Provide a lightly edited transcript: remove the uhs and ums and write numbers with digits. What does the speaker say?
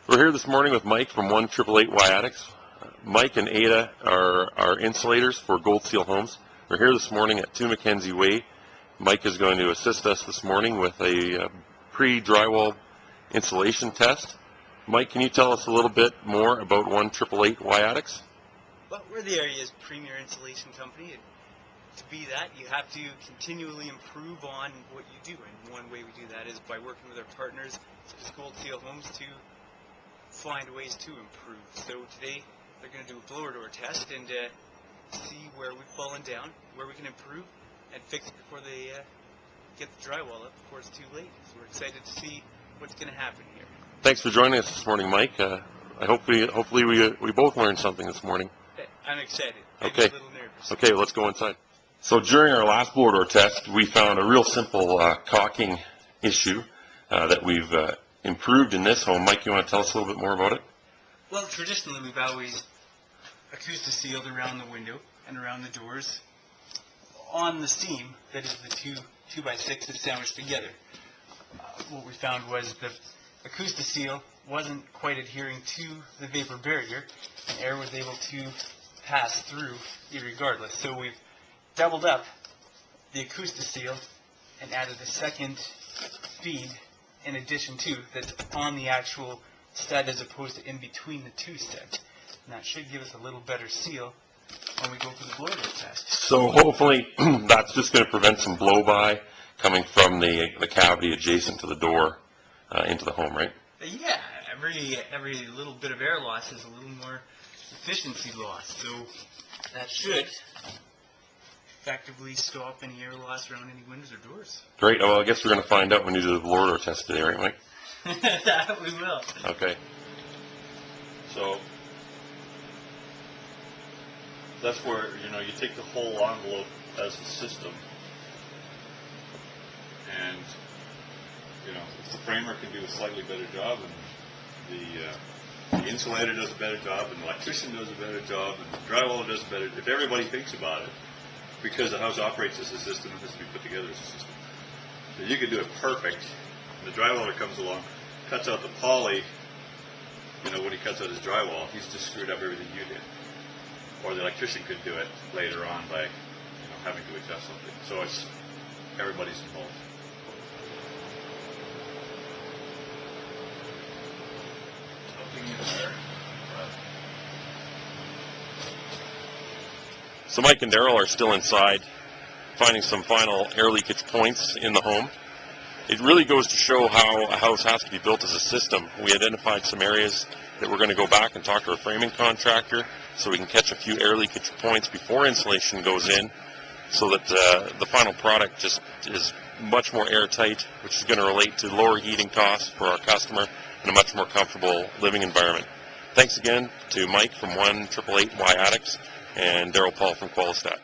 We're here this morning with Mike from 1-888-Y Attics. Mike and Ada are insulators for Gold Seal Homes. We're here this morning at 2 Mackenzie Way. Mike is going to assist us this morning with a pre-drywall insulation test. Mike, can you tell us a little bit more about 1-888-Y Attics? Well, we're the area's premier insulation company. And to be that, you have to continually improve on what you do. And one way we do that is by working with our partners, such as Gold Seal Homes, to find ways to improve. So today they're going to do a blower door test and see where we've fallen down, where we can improve, and fix it before they get the drywall up before it's too late. So we're excited to see what's going to happen here. Thanks for joining us this morning, Mike. Hopefully we both learned something this morning. I'm excited. Okay. I'm a little nervous. Okay, let's go inside. So during our last blower door test, we found a real simple caulking issue that we've improved in this home. Mike, you want to tell us a little bit more about it? Well, traditionally we've always acoustic-sealed around the window and around the doors on the seam that is the 2x6 that's sandwiched together. What we found was the acoustic-seal wasn't quite adhering to the vapor barrier, and air was able to pass through irregardless. So we've doubled up the acoustic-seal and added a second feed in addition to that's on the actual stud as opposed to in between the two studs. And that should give us a little better seal when we go for the blower door test. So hopefully that's just going to prevent some blow-by coming from the cavity adjacent to the door into the home, right? Yeah, every little bit of air loss is a little more efficiency loss. So that should effectively stop any air loss around any windows or doors. Great. Well, I guess we're going to find out when you do the blower door test today, right, Mike? That we will. Okay. So that's where, you take the whole envelope as a system, and, if the framer can do a slightly better job, and the insulator does a better job, and the electrician does a better job, and the drywaller does a better, if everybody thinks about it, because the house operates as a system, it has to be put together as a system. So you could do it perfect, and the drywaller comes along, cuts out the poly, when he cuts out his drywall, he's just screwed up everything you did. Or the electrician could do it later on by, having to adjust something. So it's, everybody's involved. Something in there. So Mike and Daryl are still inside, finding some final air leakage points in the home. It really goes to show how a house has to be built as a system. We identified some areas that we're going to go back and talk to a framing contractor so we can catch a few air leakage points before insulation goes in, so that the final product just is much more airtight, which is going to relate to lower heating costs for our customer and a much more comfortable living environment. Thanks again to Mike from 1-888-Y Attics and Daryl Paul from Qualistat.